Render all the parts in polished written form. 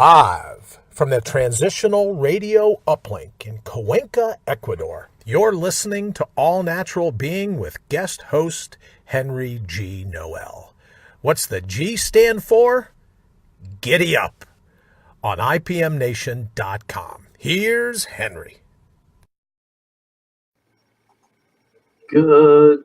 Live from the Transitional Radio Uplink in Cuenca, Ecuador, you're listening to All Natural Being with guest host Henry G. Noel. What's the G stand for? Giddy up on IPMNation.com. Here's Henry. Good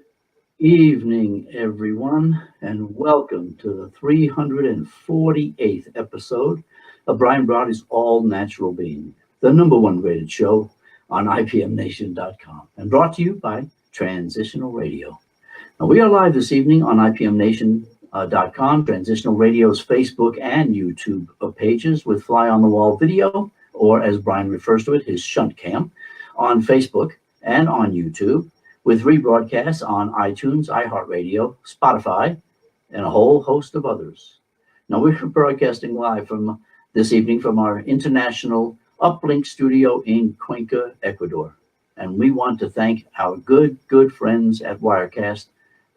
evening, everyone, and welcome to the 348th episode of Brian Brody's All Natural Being, the #1 rated show on IPMNation.com, and brought to you by Transitional Radio. Now, we are live this evening on IPMNation.com, Transitional Radio's Facebook and YouTube pages with fly-on-the-wall video, or as Brian refers to it, his shunt cam, on Facebook and on YouTube, with rebroadcasts on iTunes, iHeartRadio, Spotify, and a whole host of others. Now, we're broadcasting live from this evening from our international uplink studio in Cuenca, Ecuador. And we want to thank our good friends at Wirecast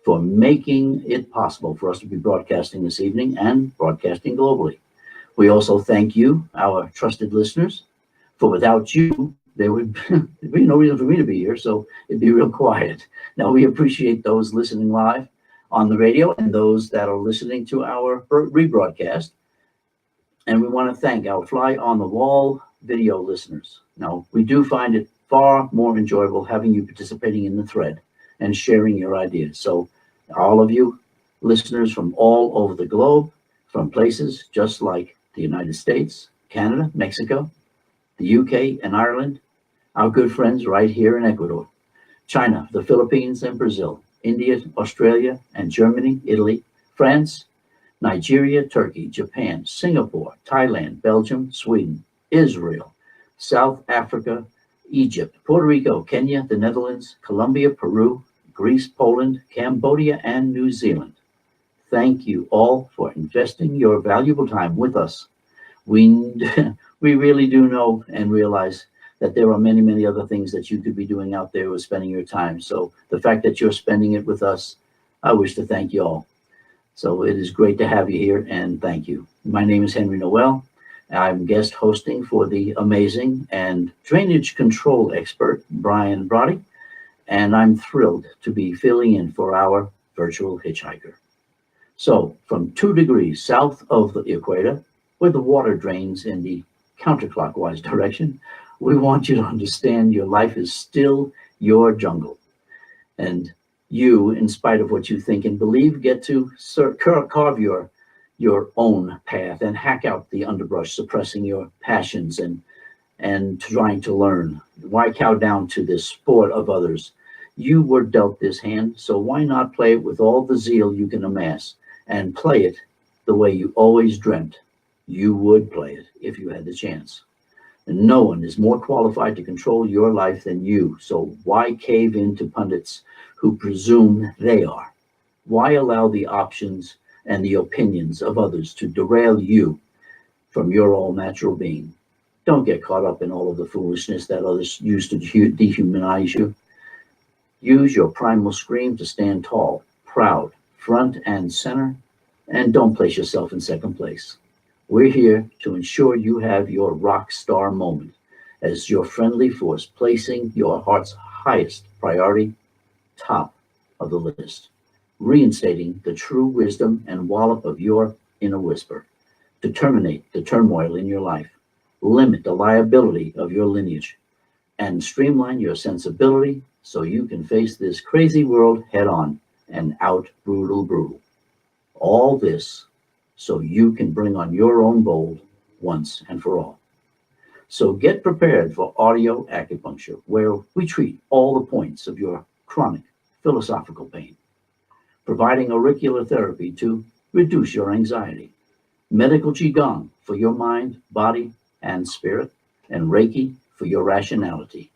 for making it possible for us to be broadcasting this evening and broadcasting globally. We also thank you, our trusted listeners, for without you, there would be no reason for me to be here, so it'd be real quiet. Now, we appreciate those listening live on the radio and those that are listening to our rebroadcast. And we want to thank our fly-on-the-wall video listeners. Now, we do find it far more enjoyable having you participating in the thread and sharing your ideas. So all of you listeners from all over the globe, from places just like the United States, Canada, Mexico, the UK, and Ireland, our good friends right here in Ecuador, China, the Philippines, and Brazil, India, Australia, and Germany, Italy, France, Nigeria, Turkey, Japan, Singapore, Thailand, Belgium, Sweden, Israel, South Africa, Egypt, Puerto Rico, Kenya, the Netherlands, Colombia, Peru, Greece, Poland, Cambodia, and New Zealand. Thank you all for investing your valuable time with us. We really do know and realize that there are many other things that you could be doing out there with spending your time. So the fact that you're spending it with us, I wish to thank you all. So it is great to have you here, and thank you. My name is Henry Noel. I'm guest hosting for the amazing and drainage control expert, Brian Brody, and I'm thrilled to be filling in for our virtual hitchhiker. So from 2 degrees south of the equator, where the water drains in the counterclockwise direction, we want you to understand your life is still your jungle. And you, in spite of what you think and believe, get to carve your own path and hack out the underbrush, suppressing your passions and trying to learn. Why cow down to this sport of others? You were dealt this hand, so why not play it with all the zeal you can amass and play it the way you always dreamt you would play it if you had the chance. And no one is more qualified to control your life than you, so why cave in to pundits who presume they are? Why allow the options and the opinions of others to derail you from your all-natural being? Don't get caught up in all of the foolishness that others use to dehumanize you. Use your primal scream to stand tall, proud, front and center, and don't place yourself in second place. We're here to ensure you have your rock star moment as your friendly force, placing your heart's highest priority top of the list, reinstating the true wisdom and wallop of your inner whisper to terminate the turmoil in your life, limit the liability of your lineage, and streamline your sensibility so you can face this crazy world head on and out brutal. All this so you can bring on your own bold once and for all. So get prepared for audio acupuncture, where we treat all the points of your chronic philosophical pain, providing auricular therapy to reduce your anxiety, medical qigong for your mind, body, and spirit, and Reiki for your rationality,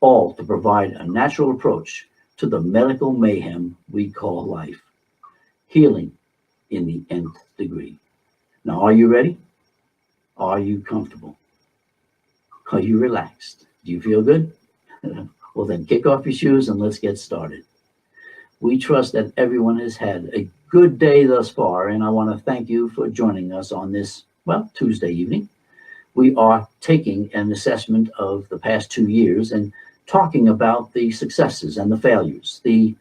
all to provide a natural approach to the medical mayhem we call life. Healing in the nth degree. Now, are you ready? Are you comfortable? Are you relaxed? Do you feel good? Well, then kick off your shoes and let's get started. We trust that everyone has had a good day thus far, and I want to thank you for joining us on this, Tuesday evening we are taking an assessment of the past 2 years and talking about the successes and the failures, the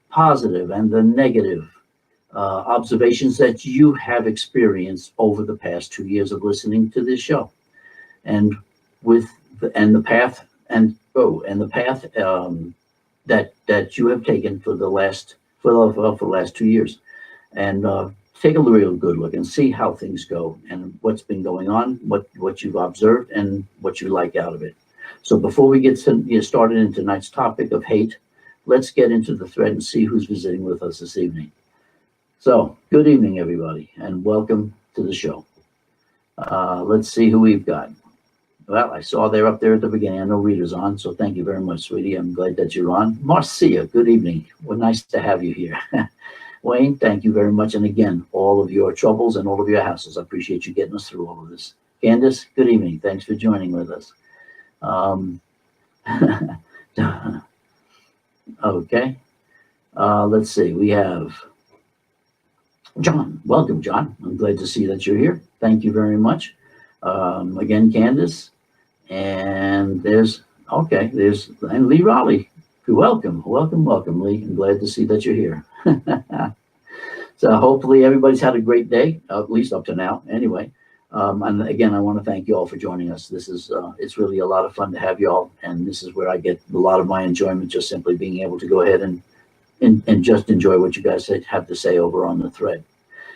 positive and the negative observations that you have experienced over the past 2 years of listening to this show, and the path that you have taken for the last 2 years, and take a real good look and see how things go and what's been going on, what you've observed, and what you like out of it. So before we get started in tonight's topic of hate, let's get into the thread and see who's visiting with us this evening. So, good evening, everybody, and welcome to the show. Let's see who we've got. Well, I saw they're up there at the beginning. I know Rita's on, so thank you very much, sweetie. I'm glad that you're on. Marcia, good evening. Well, nice to have you here. Wayne, thank you very much. And again, all of your troubles and all of your hassles. I appreciate you getting us through all of this. Candace, good evening. Thanks for joining with us. Okay. Let's see. We have John. Welcome, John. I'm glad to see that you're here. Thank you very much. Again, Candace. And there's Lee Raleigh. Welcome, Lee. I'm glad to see that you're here. So hopefully everybody's had a great day, at least up to now. Anyway, and again, I want to thank you all for joining us. This is it's really a lot of fun to have you all, and this is where I get a lot of my enjoyment, just simply being able to go ahead and just enjoy what you guys have to say over on the thread.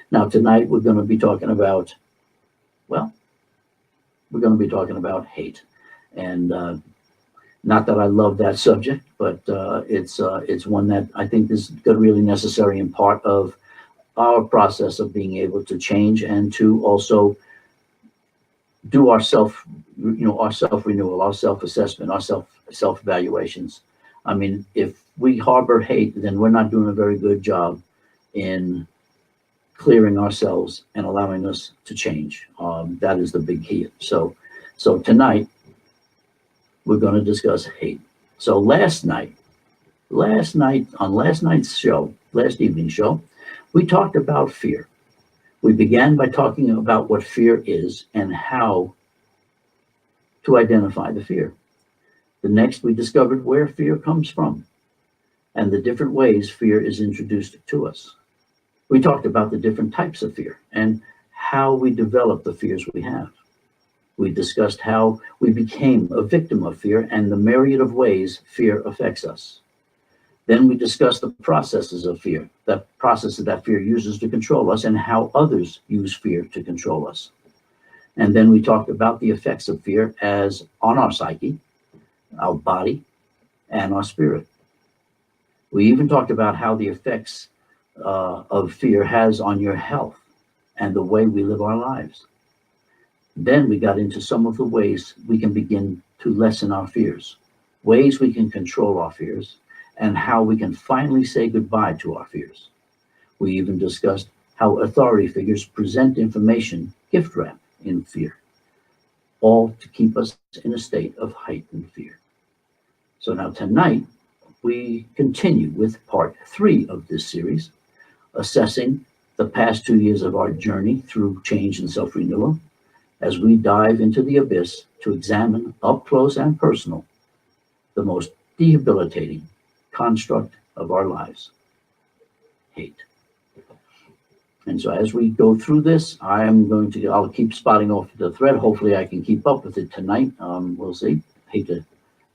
Now tonight we're going to be talking about, hate, and not that I love that subject, but it's one that I think is really necessary and part of our process of being able to change and to also do our self-renewal, our self-assessment, our self-evaluations. I mean, if we harbor hate, then we're not doing a very good job in clearing ourselves and allowing us to change. That is the big key. So tonight we're going to discuss hate. So last evening's show, we talked about fear. We began by talking about what fear is and how to identify the fear. The next, we discovered where fear comes from and the different ways fear is introduced to us. We talked about the different types of fear and how we develop the fears we have. We discussed how we became a victim of fear and the myriad of ways fear affects us. Then we discussed the processes of fear, the processes that fear uses to control us, and how others use fear to control us. And then we talked about the effects of fear as on our psyche, our body, and our spirit. We even talked about how the effects of fear has on your health and the way we live our lives. Then we got into some of the ways we can begin to lessen our fears, ways we can control our fears, and how we can finally say goodbye to our fears. We even discussed how authority figures present information gift wrapped in fear, all to keep us in a state of heightened fear. So now tonight, we continue with part 3 of this series, assessing the past 2 years of our journey through change and self-renewal, as we dive into the abyss to examine up close and personal the most debilitating construct of our lives, hate. And so as we go through this, I'll keep spotting off the thread. Hopefully I can keep up with it tonight. We'll see. Hate to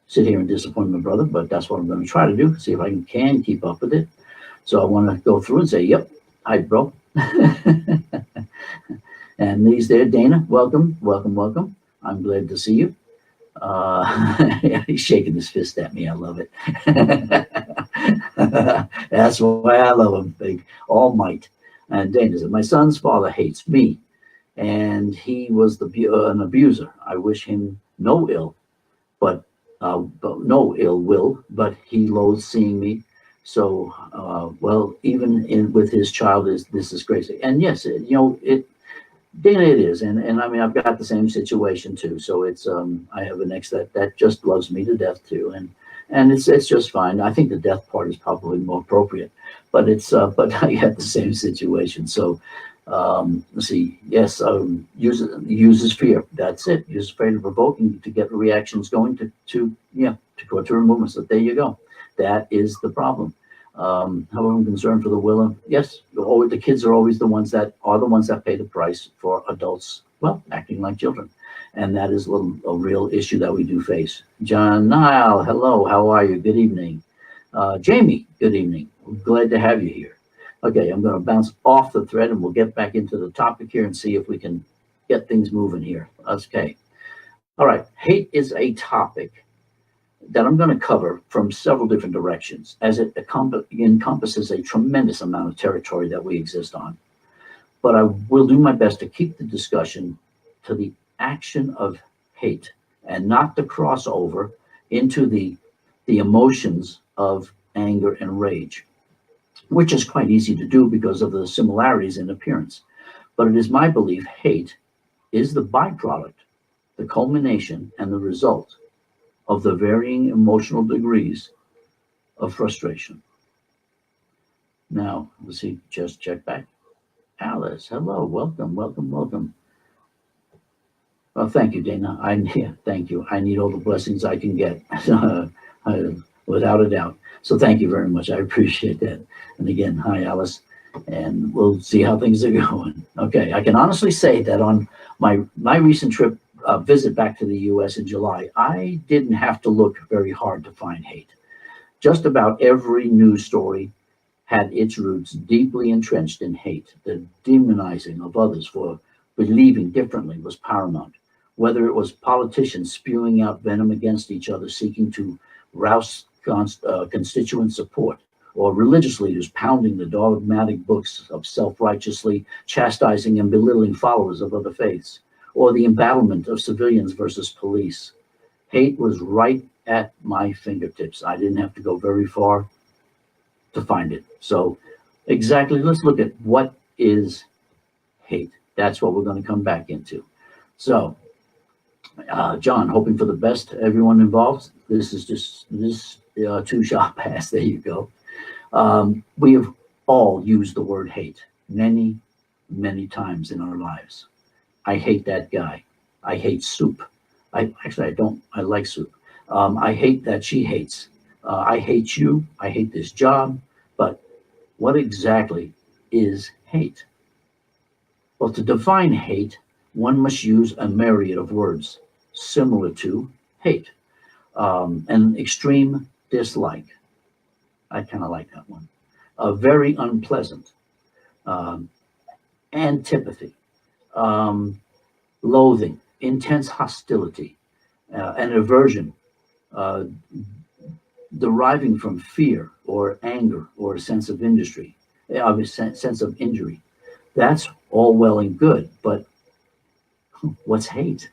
sit here and disappoint my brother, but that's what I'm going to try to do, see if I can keep up with it. So I want to go through and say, yep, hi, bro. And these there, Dana, welcome. I'm glad to see you. He's shaking his fist at me. I love it. That's why I love him, big all might. And Dana said, my son's father hates me, and he was an abuser. I wish him no ill, but no ill will, but he loathes seeing me. So, even with his child, this is crazy. And yes, Dana, it is, and I mean, I've got the same situation too. So it's I have an ex that just loves me to death too, and it's just fine. I think the death part is probably more appropriate, but I had the same situation. So Let's see. Yes, uses fear. That's it. Uses fear to provoking to get reactions going to go to movement. So there you go. That is the problem. However, I'm concerned for the will. Yes, the kids are always the ones that pay the price for adults, well, acting like children, and that is a real issue that we do face. John Nile, hello. How are you? Good evening. Jamie, good evening. I'm glad to have you here. Okay, I'm going to bounce off the thread and we'll get back into the topic here and see if we can get things moving here. Okay. All right. Hate is a topic that I'm going to cover from several different directions as it encompasses a tremendous amount of territory that we exist on. But I will do my best to keep the discussion to the action of hate and not to cross over into the emotions of anger and rage, which is quite easy to do because of the similarities in appearance. But it is my belief hate is the byproduct, the culmination, and the result of the varying emotional degrees of frustration. Now, let's see, just check back. Alice, hello, welcome, welcome, welcome. Well, thank you, Dana. Thank you. I need all the blessings I can get, without a doubt. So thank you very much. I appreciate that. And again, hi, Alice. And we'll see how things are going. Okay, I can honestly say that on my recent trip visit back to the U.S. in July, I didn't have to look very hard to find hate. Just about every news story had its roots deeply entrenched in hate. The demonizing of others for believing differently was paramount. Whether it was politicians spewing out venom against each other, seeking to rouse constituent support, or religious leaders pounding the dogmatic books of self-righteously chastising and belittling followers of other faiths, or the embattlement of civilians versus police. Hate was right at my fingertips. I didn't have to go very far to find it. So exactly, let's look at what is hate. That's what we're going to come back into. So, John, hoping for the best, everyone involved. This is just this two-shot pass. There you go. We have all used the word hate many, many times in our lives. I hate that guy. I hate soup. I don't. I like soup. I hate that she hates. I hate you. I hate this job. But what exactly is hate? Well, to define hate, one must use a myriad of words similar to hate. An extreme dislike. I kind of like that one. Very unpleasant. Antipathy. Loathing. Intense hostility. And aversion. Deriving from fear or anger or a sense of injury. That's all well and good, but what's hate?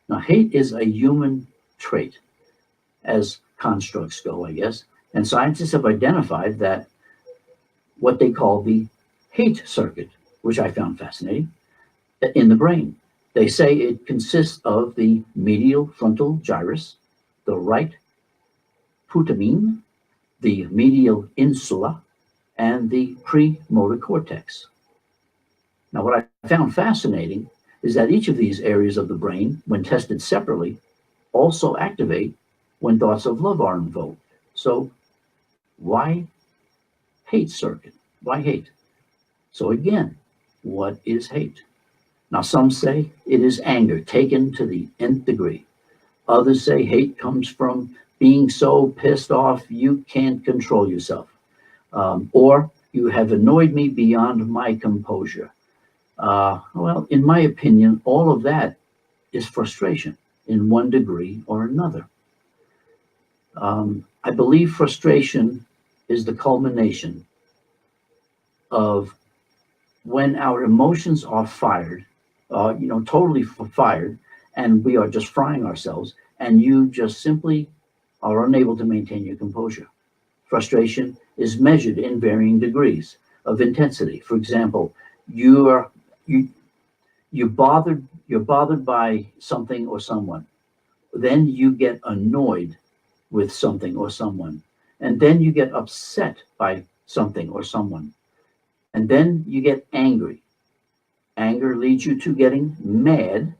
Now, hate is a human trait, as constructs go, I guess. And scientists have identified that what they call the hate circuit, which I found fascinating, in the brain. They say it consists of the medial frontal gyrus, the right putamen, the medial insula, and the premotor cortex. Now, what I found fascinating is that each of these areas of the brain, when tested separately, also activate when thoughts of love are invoked. So why hate circuit? Why hate? So again, what is hate? Now, some say it is anger taken to the nth degree. Others say hate comes from being so pissed off you can't control yourself. Or you have annoyed me beyond my composure. Well, in my opinion, all of that is frustration in one degree or another. I believe frustration is the culmination of when our emotions are fired, totally fired, and we are just frying ourselves, and you just simply are unable to maintain your composure. Frustration is measured in varying degrees of intensity. For example, you're bothered by something or someone. Then you get annoyed with something or someone. And then you get upset by something or someone. And then you get angry. Anger leads you to getting mad,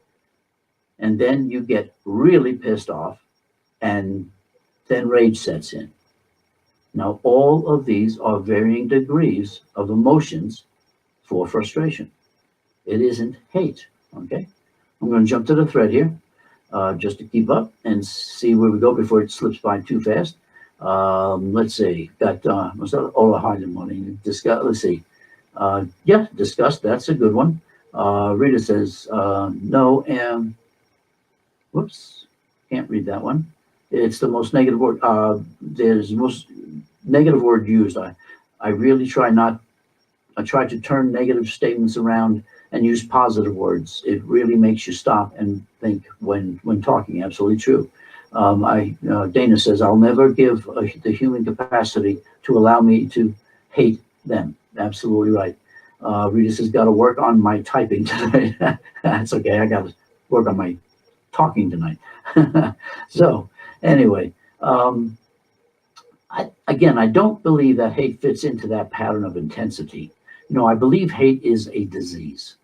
and then you get really pissed off, and then rage sets in. Now, all of these are varying degrees of emotions for frustration. It isn't hate, okay? I'm going to jump to the thread here just to keep up and see where we go before it slips by too fast. Let's see, got, was that Ola Harden morning? Discuss, let's see. Yeah, discuss, that's a good one. Rita says, no, and whoops, can't read that one. It's the most negative word. There's the most negative word used. I really try not, I try to turn negative statements around and use positive words. It really makes you stop and think when talking. Absolutely true. Dana says, I'll never give the human capacity to allow me to hate them. Absolutely right. Rita says, got to work on my typing tonight. That's okay. I got to work on my talking tonight. So anyway, I don't believe that hate fits into that pattern of intensity. No, I believe hate is a disease.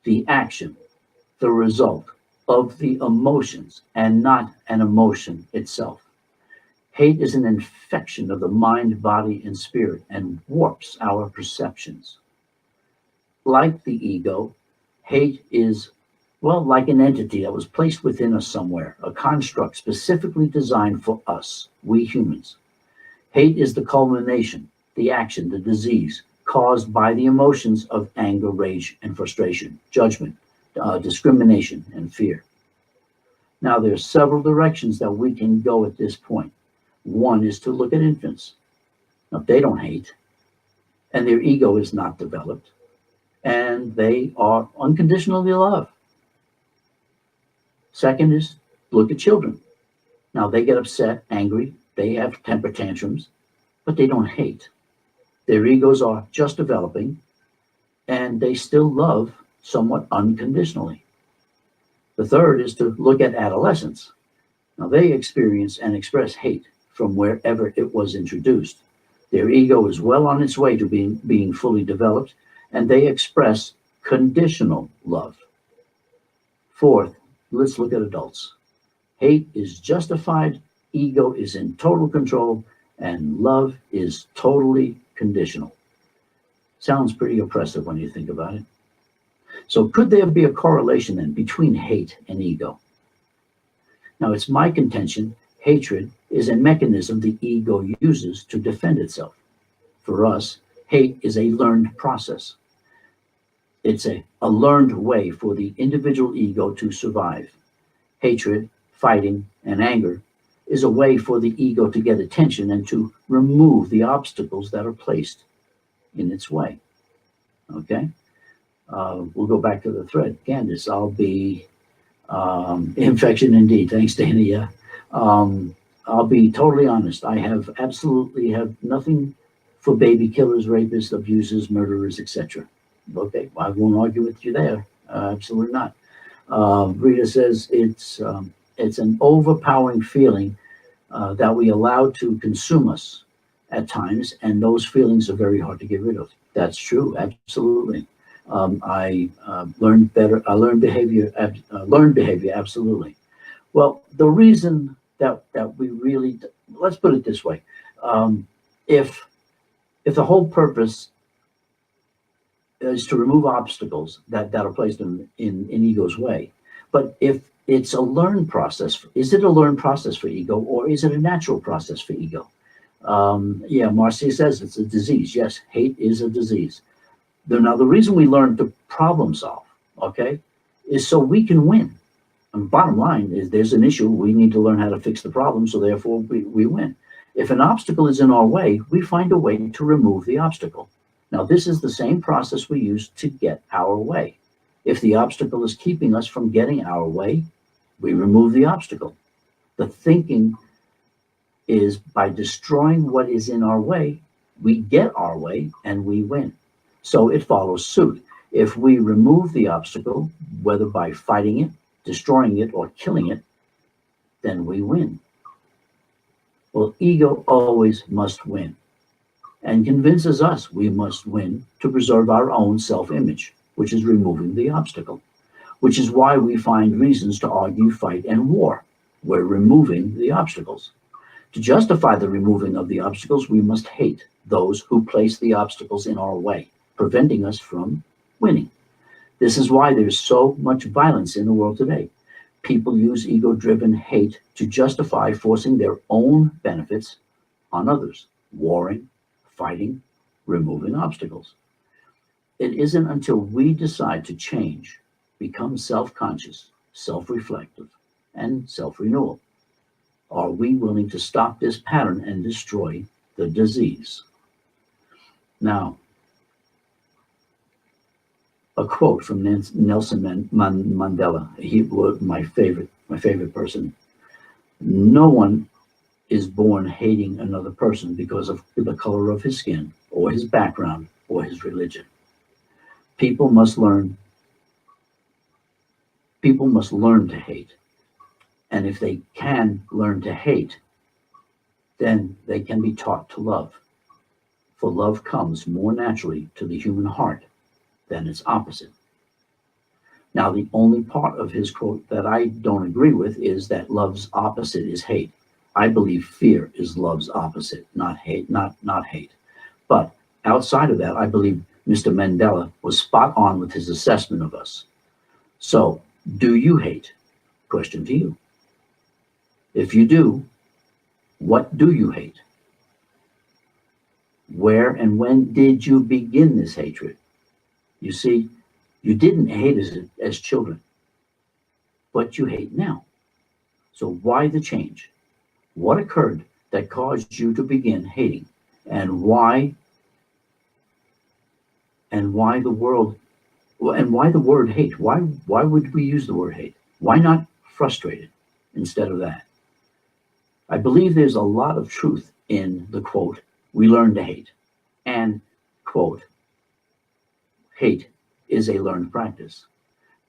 The action, the result of the emotions, and not an emotion itself. Hate is an infection of the mind, body, and spirit and warps our perceptions. Like the ego, hate is, well, like an entity that was placed within us somewhere, a construct specifically designed for us, we humans. Hate is the culmination, the action, the disease caused by the emotions of anger, rage, and frustration, judgment, discrimination, and fear. Now, there are several directions that we can go at this point. One is to look at infants. Now, they don't hate, and their ego is not developed, and they are unconditionally loved. Second is look at children. Now, they get upset, angry, they have temper tantrums, but they don't hate. Their egos are just developing, and they still love somewhat unconditionally. The third is to look at adolescents. Now, they experience and express hate from wherever it was introduced. Their ego is well on its way to being fully developed, and they express conditional love. Fourth, let's look at adults. Hate is justified, ego is in total control, and love is totally conditional. Sounds pretty oppressive when you think about it. So could there be a correlation then between hate and ego? Now, it's my contention, hatred is a mechanism the ego uses to defend itself. For us, hate is a learned process. It's a learned way for the individual ego to survive. Hatred, fighting, and anger is a way for the ego to get attention and to remove the obstacles that are placed in its way. Okay? We'll go back to the thread. Candace, I'll be infection indeed. Thanks, Dana. Yeah. I'll be totally honest. I absolutely have nothing for baby killers, rapists, abusers, murderers, etc. Okay, well, I won't argue with you there. Absolutely not. Rita says it's an overpowering feeling that we allow to consume us at times, and those feelings are very hard to get rid of. That's true, absolutely. I learned better. I learned behavior. Learned behavior, absolutely. Well, the reason that we really, let's put it this way, if the whole purpose is to remove obstacles that are placed in ego's way, but if it's a learned process, is it a learned process for ego, or is it a natural process for ego? Yeah, Marcia says it's a disease. Yes, hate is a disease. Now, the reason we learn to problem solve, okay, is so we can win. And bottom line is there's an issue, we need to learn how to fix the problem, so therefore we win. If an obstacle is in our way, we find a way to remove the obstacle. Now, this is the same process we use to get our way. If the obstacle is keeping us from getting our way, we remove the obstacle. The thinking is by destroying what is in our way, we get our way and we win. So it follows suit. If we remove the obstacle, whether by fighting it, destroying it, or killing it, then we win. Well, ego always must win and convinces us we must win to preserve our own self-image. which is removing the obstacle, which is why we find reasons to argue, fight, and war. We're removing the obstacles. To justify the removing of the obstacles, we must hate those who place the obstacles in our way, preventing us from winning. This is why there's so much violence in the world today. People use ego-driven hate to justify forcing their own benefits on others, warring, fighting, removing obstacles. It isn't until we decide to change, become self-conscious, self-reflective, and self-renewal, are we willing to stop this pattern and destroy the disease. Now, a quote from Nelson Mandela. He was my favorite person. No one is born hating another person because of the color of his skin or his background or his religion. People must learn to hate. And if they can learn to hate, then they can be taught to love. For love comes more naturally to the human heart than its opposite. Now, the only part of his quote that I don't agree with is that love's opposite is hate. I believe fear is love's opposite, not hate, not hate. But outside of that, I believe Mr. Mandela was spot on with his assessment of us. So, do you hate? Question to you. If you do, what do you hate? Where and when did you begin this hatred? You see, you didn't hate as children, but you hate now. So why the change? What occurred that caused you to begin hating? And why the word hate? Why would we use the word hate? Why not frustrated instead of that? I believe there's a lot of truth in the quote, we learn to hate, and quote, hate is a learned practice.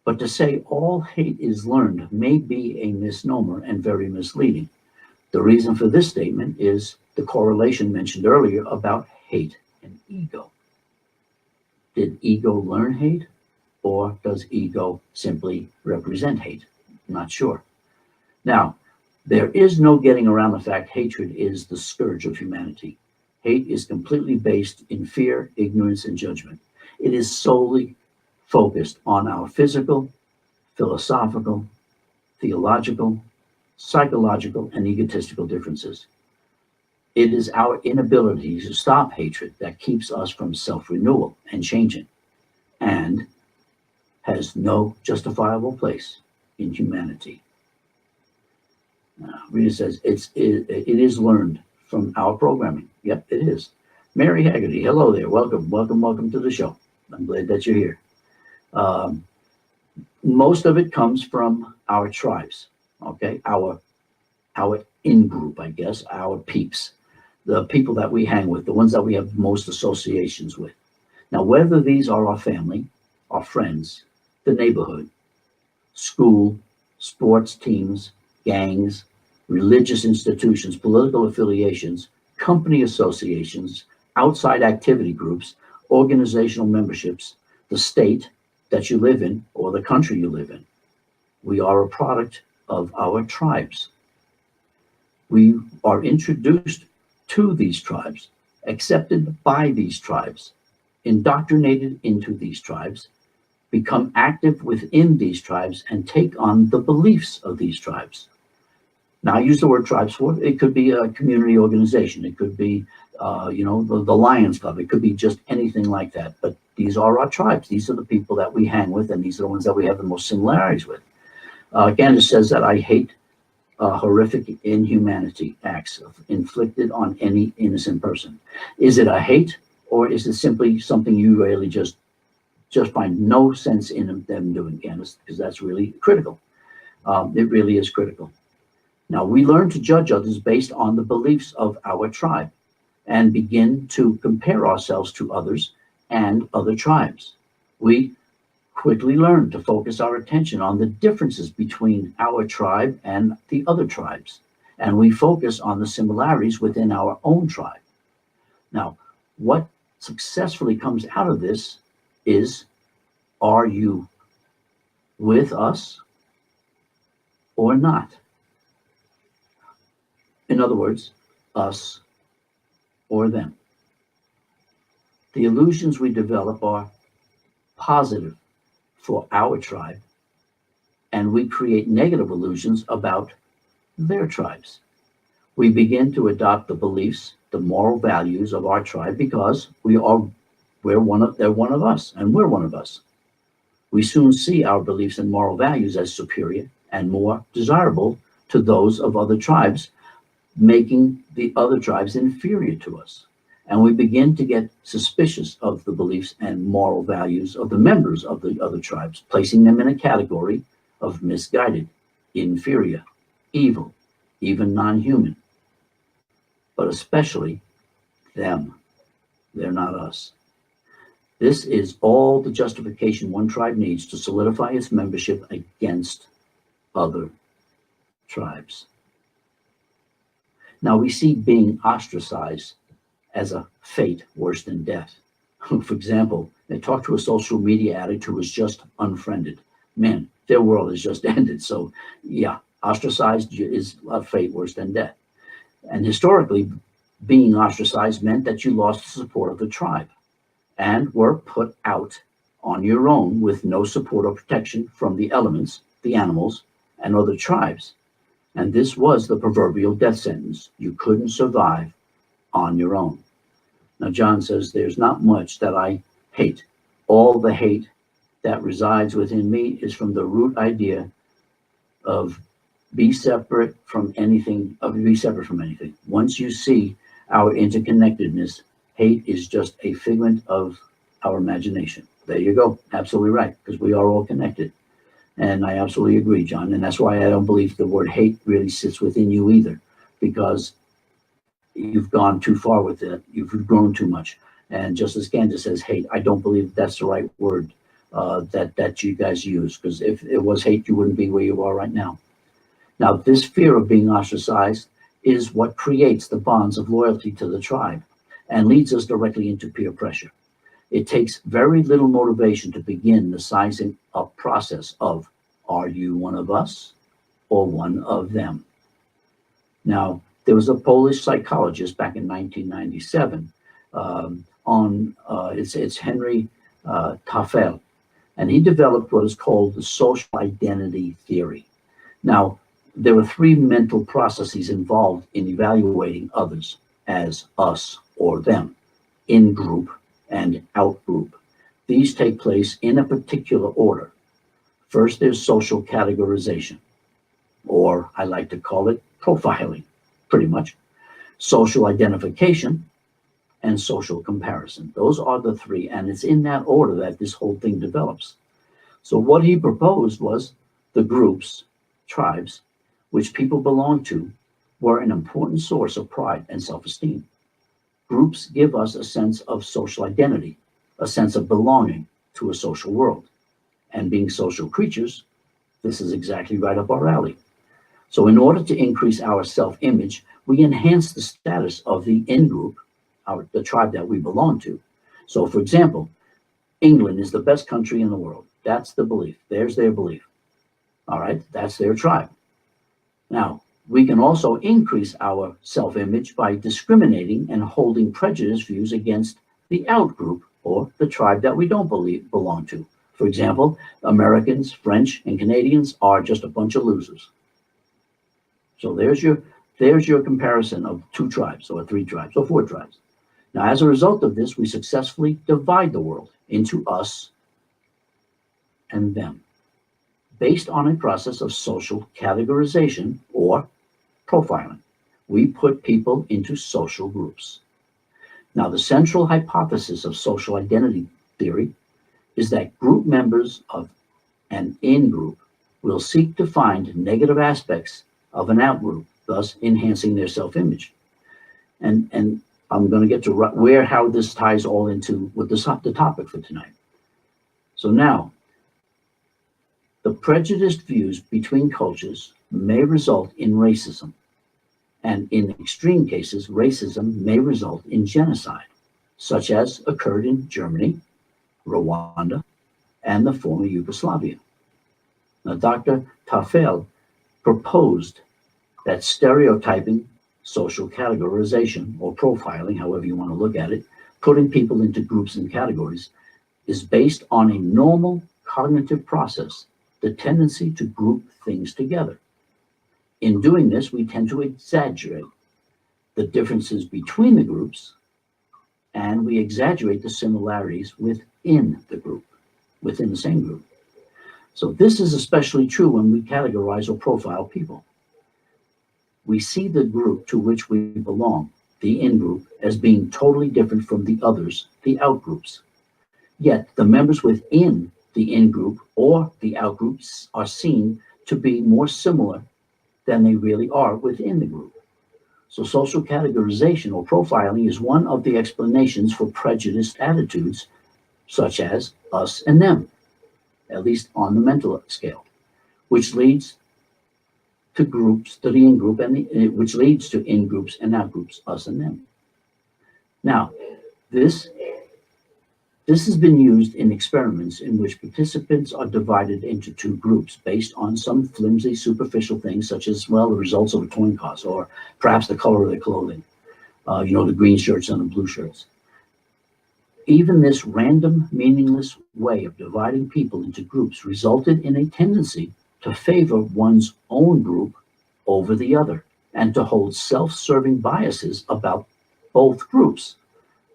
But to say all hate is learned may be a misnomer and very misleading. The reason for this statement is the correlation mentioned earlier about hate and ego. Did ego learn hate, or does ego simply represent hate? I'm not sure. Now, there is no getting around the fact hatred is the scourge of humanity. Hate is completely based in fear, ignorance, and judgment. It is solely focused on our physical, philosophical, theological, psychological, and egotistical differences. It is our inability to stop hatred that keeps us from self-renewal and changing, and has no justifiable place in humanity. Rita says, it is learned from our programming. Yep, it is. Mary Haggerty, hello there. Welcome to the show. I'm glad that you're here. Most of it comes from our tribes, okay? Our in-group, I guess, our peeps, the people that we hang with, the ones that we have most associations with. Now, whether these are our family, our friends, the neighborhood, school, sports teams, gangs, religious institutions, political affiliations, company associations, outside activity groups, organizational memberships, the state that you live in or the country you live in. We are a product of our tribes. We are introduced to these tribes, accepted by these tribes, indoctrinated into these tribes, become active within these tribes, and take on the beliefs of these tribes. Now, I use the word tribes for it could be a community organization. It could be, the Lions Club. It could be just anything like that. But these are our tribes. These are the people that we hang with, and these are the ones that we have the most similarities with. Candace says that I hate horrific inhumanity acts inflicted on any innocent person. Is it a hate, or is it simply something you really just find no sense in them doing, Candace? Because that's really critical. It really is critical. Now, we learn to judge others based on the beliefs of our tribe and begin to compare ourselves to others and other tribes. We quickly learn to focus our attention on the differences between our tribe and the other tribes, and we focus on the similarities within our own tribe. Now, what successfully comes out of this is Are you with us or not? In other words, us or them. The illusions we develop are positive for our tribe, and we create negative illusions about their tribes. We begin to adopt the beliefs, the moral values of our tribe because they're one of us, and we're one of us. We soon see our beliefs and moral values as superior and more desirable to those of other tribes, making the other tribes inferior to us. And we begin to get suspicious of the beliefs and moral values of the members of the other tribes, placing them in a category of misguided, inferior, evil, even non-human, but especially them. They're not us. This is all the justification one tribe needs to solidify its membership against other tribes. Now, we see being ostracized as a fate worse than death. For example, they talk to a social media addict who was just unfriended. Man, their world has just ended. So, yeah, ostracized is a fate worse than death. And historically, being ostracized meant that you lost the support of the tribe and were put out on your own with no support or protection from the elements, the animals, and other tribes. And this was the proverbial death sentence. You couldn't survive on your own. Now, John says, there's not much that I hate. All the hate that resides within me is from the root idea of be separate from anything. Once you see our interconnectedness, hate is just a figment of our imagination. There you go. Absolutely right, because we are all connected. And I absolutely agree, John. And that's why I don't believe the word hate really sits within you either, because you've gone too far with it. You've grown too much. And just as Candace says, hate, I don't believe that's the right word that you guys use, because if it was hate, you wouldn't be where you are right now. Now, this fear of being ostracized is what creates the bonds of loyalty to the tribe and leads us directly into peer pressure. It takes very little motivation to begin the sizing up process of, are you one of us or one of them? Now, there was a Polish psychologist back in 1997 it's Henry Tafel, and he developed what is called the social identity theory. Now, there are three mental processes involved in evaluating others as us or them, in group and out group. These take place in a particular order. First, there's social categorization, or I like to call it profiling, pretty much. Social identification and social comparison. Those are the three, and it's in that order that this whole thing develops. So what he proposed was the groups, tribes, which people belong to, were an important source of pride and self-esteem. Groups give us a sense of social identity, a sense of belonging to a social world. And being social creatures, this is exactly right up our alley. So in order to increase our self-image, we enhance the status of the in-group, the tribe that we belong to. So for example, England is the best country in the world. That's the belief. There's their belief. All right, that's their tribe. Now, we can also increase our self-image by discriminating and holding prejudiced views against the out-group or the tribe that we don't belong to. For example, Americans, French, and Canadians are just a bunch of losers. So there's your comparison of two tribes or three tribes or four tribes. Now, as a result of this, we successfully divide the world into us and them, based on a process of social categorization or profiling. We put people into social groups. Now, the central hypothesis of social identity theory is that group members of an in-group will seek to find negative aspects of an out-group, thus enhancing their self-image. And I'm going to get to how this ties all into with the topic for tonight. So now, the prejudiced views between cultures may result in racism. And in extreme cases, racism may result in genocide, such as occurred in Germany, Rwanda, and the former Yugoslavia. Now, Dr. Tafel proposed that stereotyping, social categorization, or profiling, however you want to look at it, putting people into groups and categories, is based on a normal cognitive process, the tendency to group things together. In doing this, we tend to exaggerate the differences between the groups, and we exaggerate the similarities within the group, within the same group. So this is especially true when we categorize or profile people. We see the group to which we belong, the in-group, as being totally different from the others, the out-groups. Yet the members within the in-group or the out-groups are seen to be more similar than they really are within the group. So social categorization or profiling is one of the explanations for prejudiced attitudes such as us and them, at least on the mental scale, which leads to groups, to the in-group, and which leads to in-groups and out-groups, us and them. Now, this has been used in experiments in which participants are divided into two groups based on some flimsy, superficial things, such as, well, the results of a coin toss, or perhaps the color of their clothing, the green shirts and the blue shirts. Even this random, meaningless way of dividing people into groups resulted in a tendency to favor one's own group over the other, and to hold self-serving biases about both groups.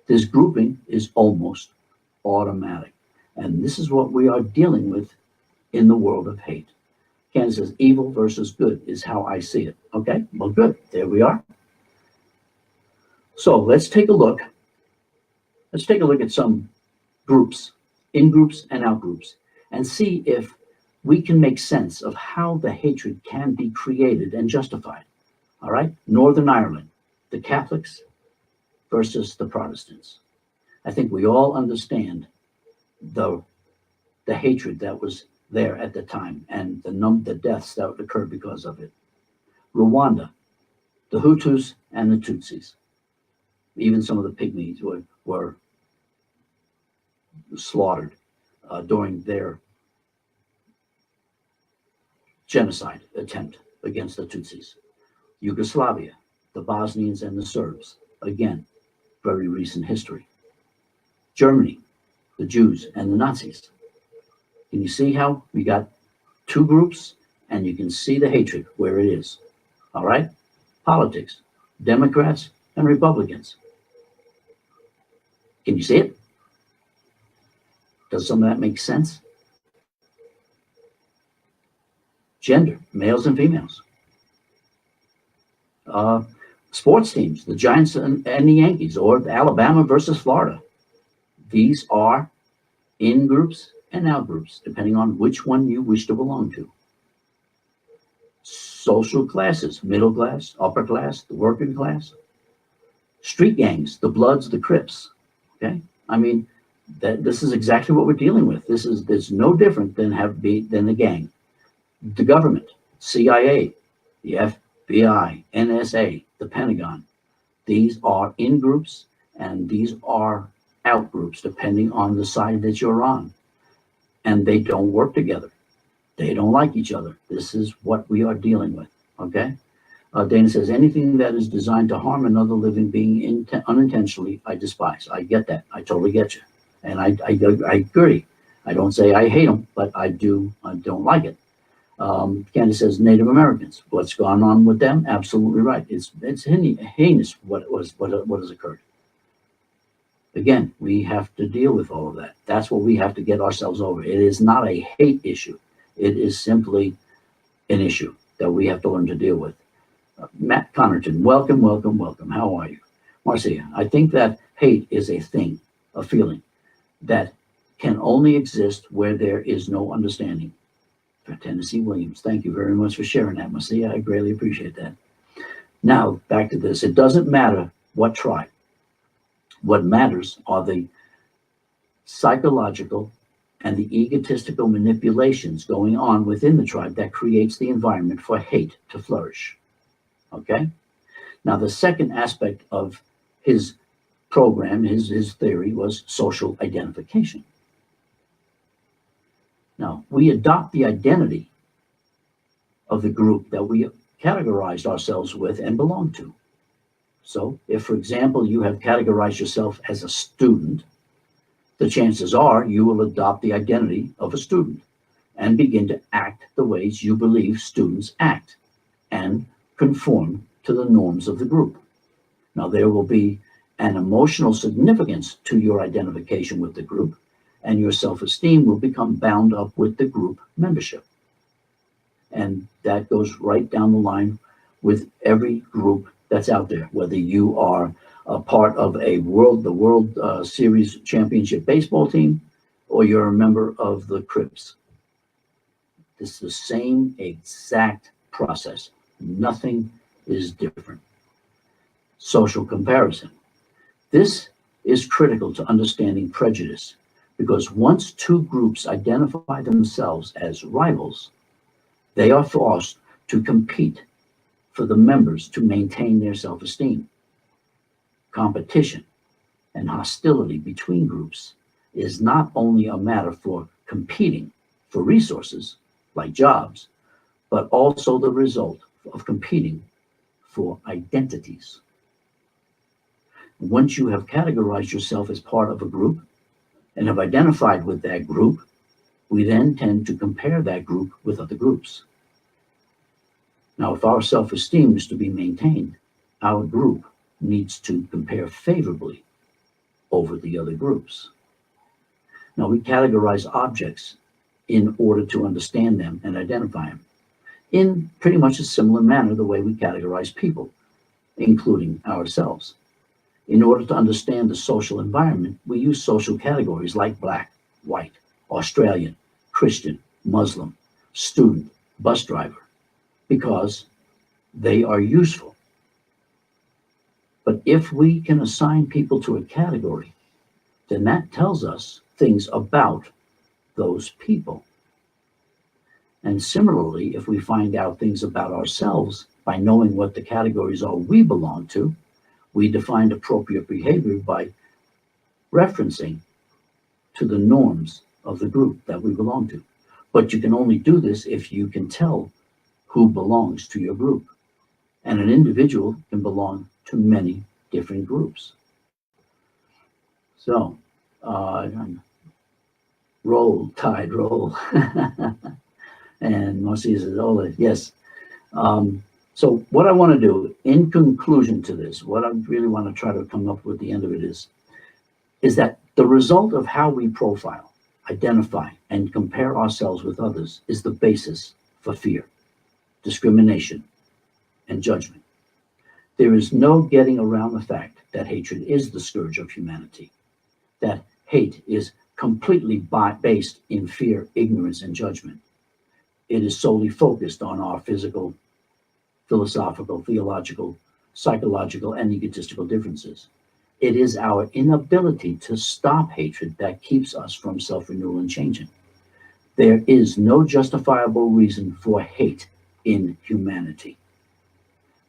This grouping is almost automatic. And this is what we are dealing with in the world of hate. Ken says, evil versus good is how I see it. Okay, well, good. There we are. So let's take a look. Let's take a look at some groups, in-groups and out-groups, and see if we can make sense of how the hatred can be created and justified. All right, Northern Ireland, the Catholics versus the Protestants. I think we all understand the hatred that was there at the time and the deaths that occurred because of it. Rwanda, the Hutus and the Tutsis. Even some of the Pygmies were slaughtered during their genocide attempt against the Tutsis. Yugoslavia, the Bosnians and the Serbs. Again, very recent history. Germany, the Jews and the Nazis. Can you see how we got two groups, and you can see the hatred where it is? All right? Politics, Democrats and Republicans. Can you see it? Does some of that make sense? Gender, males and females. Sports teams, the Giants and the Yankees, or Alabama versus Florida. These are in groups and out groups, depending on which one you wish to belong to. Social classes, middle class, upper class, the working class. Street gangs, the Bloods, the Crips. Okay, I mean, this is exactly what we're dealing with. There's no different than the gang. The government, CIA, the FBI, NSA, the Pentagon. These are in groups and these are out groups, depending on the side that you're on. And they don't work together. They don't like each other. This is what we are dealing with, okay? Dana says, anything that is designed to harm another living being unintentionally, I despise. I get that. I totally get you. And I agree. I don't say I hate them, but I don't like it. Candy says Native Americans. What's gone on with them? Absolutely right. It's heinous what has occurred. Again, we have to deal with all of that. That's what we have to get ourselves over. It is not a hate issue. It is simply an issue that we have to learn to deal with. Matt Connerton, welcome, welcome, welcome. How are you? Marcia, I think that hate is a thing, a feeling that can only exist where there is no understanding. For Tennessee Williams, thank you very much for sharing that, Marcia. I greatly appreciate that. Now, back to this. It doesn't matter what tribe. What matters are the psychological and the egotistical manipulations going on within the tribe that creates the environment for hate to flourish. Okay? Now, the second aspect of his program, his theory, was social identification. Now, we adopt the identity of the group that we categorized ourselves with and belong to. So if, for example, you have categorized yourself as a student, the chances are you will adopt the identity of a student and begin to act the ways you believe students act and conform to the norms of the group. Now, there will be an emotional significance to your identification with the group, and your self-esteem will become bound up with the group membership. And that goes right down the line with every group that's out there, whether you are a part of the World Series Championship baseball team, or you're a member of the Crips. It's the same exact process. Nothing is different. Social comparison. This is critical to understanding prejudice, because once two groups identify themselves as rivals, they are forced to compete for the members to maintain their self-esteem. Competition and hostility between groups is not only a matter for competing for resources like jobs, but also the result of competing for identities. Once you have categorized yourself as part of a group and have identified with that group, we then tend to compare that group with other groups. Now, if our self-esteem is to be maintained, our group needs to compare favorably over the other groups. Now, we categorize objects in order to understand them and identify them in pretty much a similar manner the way we categorize people, including ourselves. In order to understand the social environment, we use social categories like black, white, Australian, Christian, Muslim, student, bus driver, because they are useful. But if we can assign people to a category, then that tells us things about those people. And similarly, if we find out things about ourselves by knowing what the categories are we belong to, we define appropriate behavior by referencing to the norms of the group that we belong to. But you can only do this if you can tell who belongs to your group. And an individual can belong to many different groups. So, roll, tide, roll. And Marcia says, oh, yes. So what I want to do, in conclusion to this, what I really want to try to come up with the end of it is that the result of how we profile, identify, and compare ourselves with others is the basis for fear, discrimination, and judgment. There is no getting around the fact that hatred is the scourge of humanity, that hate is completely based in fear, ignorance, and judgment. It is solely focused on our physical, philosophical, theological, psychological, and egotistical differences. It is our inability to stop hatred that keeps us from self-renewal and changing. There is no justifiable reason for hate in humanity.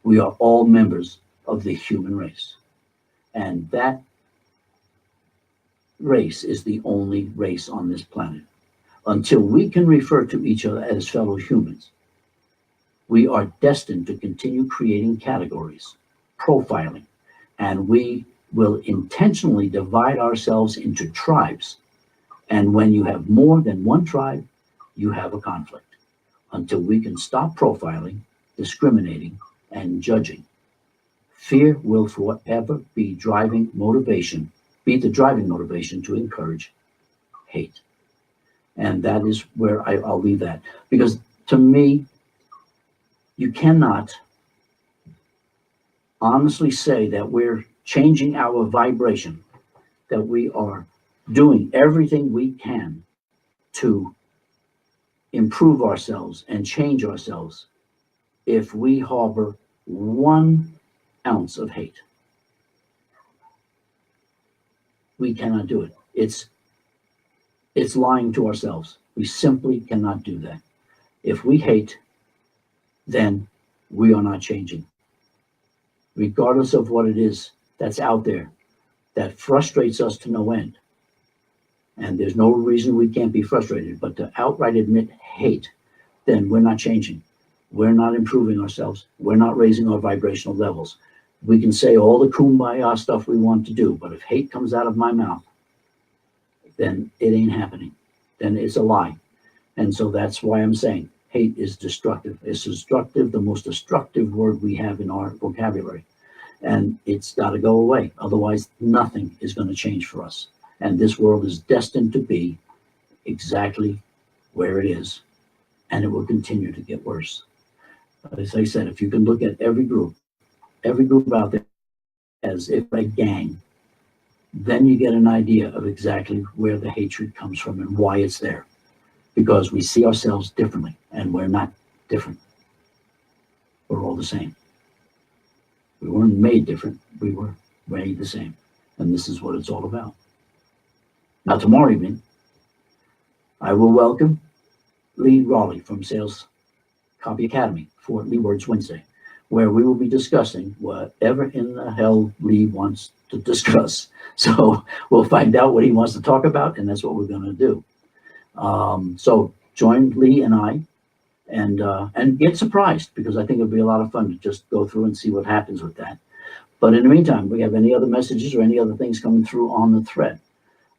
We are all members of the human race. And that race is the only race on this planet. Until we can refer to each other as fellow humans, we are destined to continue creating categories, profiling, and we will intentionally divide ourselves into tribes. And when you have more than one tribe, you have a conflict. Until we can stop profiling, discriminating, and judging, fear will forever be the driving motivation to encourage hate. And that is where I'll leave that. Because to me, you cannot honestly say that we're changing our vibration, that we are doing everything we can to improve ourselves and change ourselves if we harbor 1 ounce of hate. We cannot do it. It's lying to ourselves. We simply cannot do that. If we hate, then we are not changing. Regardless of what it is that's out there that frustrates us to no end, And there's no reason we can't be frustrated, but to outright admit hate, then we're not changing. We're not improving ourselves. We're not raising our vibrational levels. We can say all the kumbaya stuff we want to do, but if hate comes out of my mouth, then it ain't happening. Then it's a lie. And so that's why I'm saying hate is destructive. It's destructive, the most destructive word we have in our vocabulary. And it's got to go away. Otherwise, nothing is going to change for us. And this world is destined to be exactly where it is. And it will continue to get worse. As I said, if you can look at every group out there as if a gang, then you get an idea of exactly where the hatred comes from and why it's there. Because we see ourselves differently, and we're not different. We're all the same. We weren't made different. We were made the same. And this is what it's all about. Now, tomorrow evening, I will welcome Lee Raleigh from Sales Copy Academy for Lee Words Wednesday, where we will be discussing whatever in the hell Lee wants to discuss. So we'll find out what he wants to talk about, and that's what we're going to do. So join Lee and I, and get surprised, because I think it'll be a lot of fun to just go through and see what happens with that. But in the meantime, we have any other messages or any other things coming through on the thread.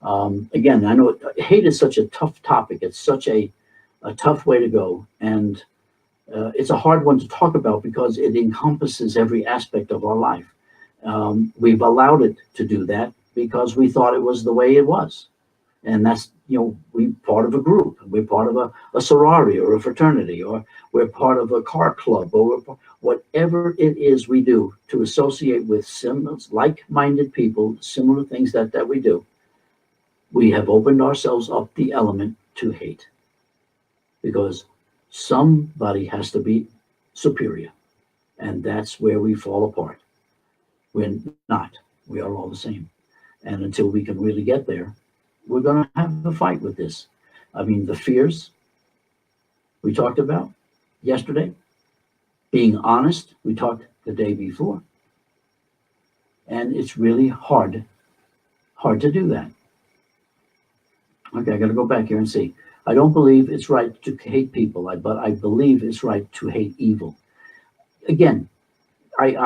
Again, I know hate is such a tough topic. It's such a tough way to go. And it's a hard one to talk about because it encompasses every aspect of our life. We've allowed it to do that because we thought it was the way it was. And that's, we're part of a group. We're part of a sorority or a fraternity, or we're part of a car club, or whatever it is we do to associate with similar, like-minded people, similar things that we do. We have opened ourselves up the element to hate, because somebody has to be superior, and that's where we fall apart. We're not. We are all the same. And until we can really get there, we're going to have a fight with this. I mean, the fears we talked about yesterday, being honest, we talked the day before. And it's really hard to do that. Okay, I got to go back here and see. I don't believe it's right to hate people, but I believe it's right to hate evil. Again, I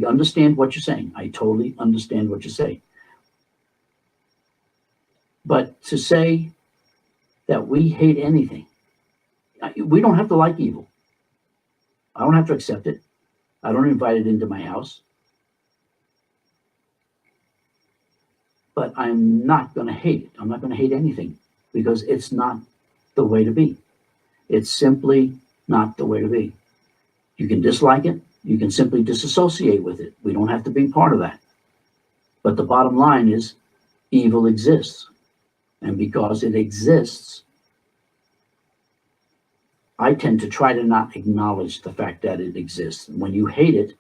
understand what you're saying. I totally understand what you're saying. But to say that we hate anything, we don't have to like evil. I don't have to accept it. I don't invite it into my house. But I'm not going to hate it. I'm not going to hate anything, because it's not the way to be. It's simply not the way to be. You can dislike it. You can simply disassociate with it. We don't have to be part of that. But the bottom line is evil exists. And because it exists, I tend to try to not acknowledge the fact that it exists. When you hate it,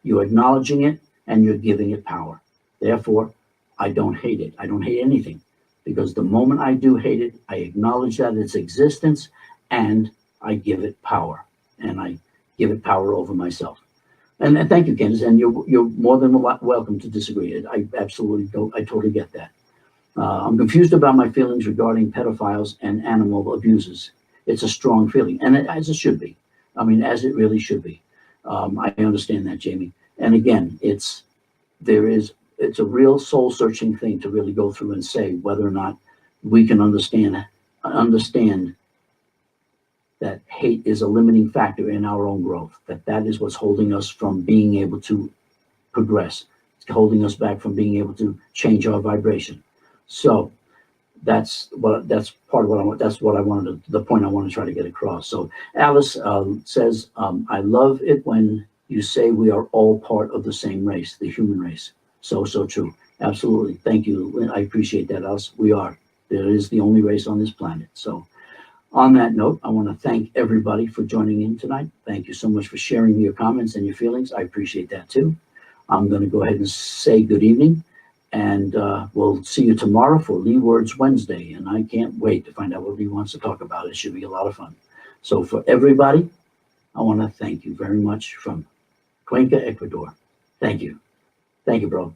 you're acknowledging it and you're giving it power. Therefore, I don't hate it. I don't hate anything. Because the moment I do hate it, I acknowledge that its existence and I give it power. And I give it power over myself. And thank you, Candace. And you're more than welcome to disagree. I absolutely don't. I totally get that. I'm confused about my feelings regarding pedophiles and animal abusers. It's a strong feeling, and as it should be. I mean, as it really should be. I understand that, Jamie. And again, it's a real soul-searching thing to really go through and say whether or not we can understand that hate is a limiting factor in our own growth. That is what's holding us from being able to progress. It's holding us back from being able to change our vibration. So that's part of what I want. That's what I wanted the point I want to try to get across. So Alice says, I love it when you say we are all part of the same race, the human race. So true. Absolutely. Thank you. I appreciate that, Alice. We are. There is the only race on this planet. So on that note, I want to thank everybody for joining in tonight. Thank you so much for sharing your comments and your feelings. I appreciate that too. I'm going to go ahead and say good evening. And we'll see you tomorrow for Lee Words Wednesday. And I can't wait to find out what Lee wants to talk about. It should be a lot of fun. So for everybody, I want to thank you very much from Cuenca, Ecuador. Thank you. Thank you, bro.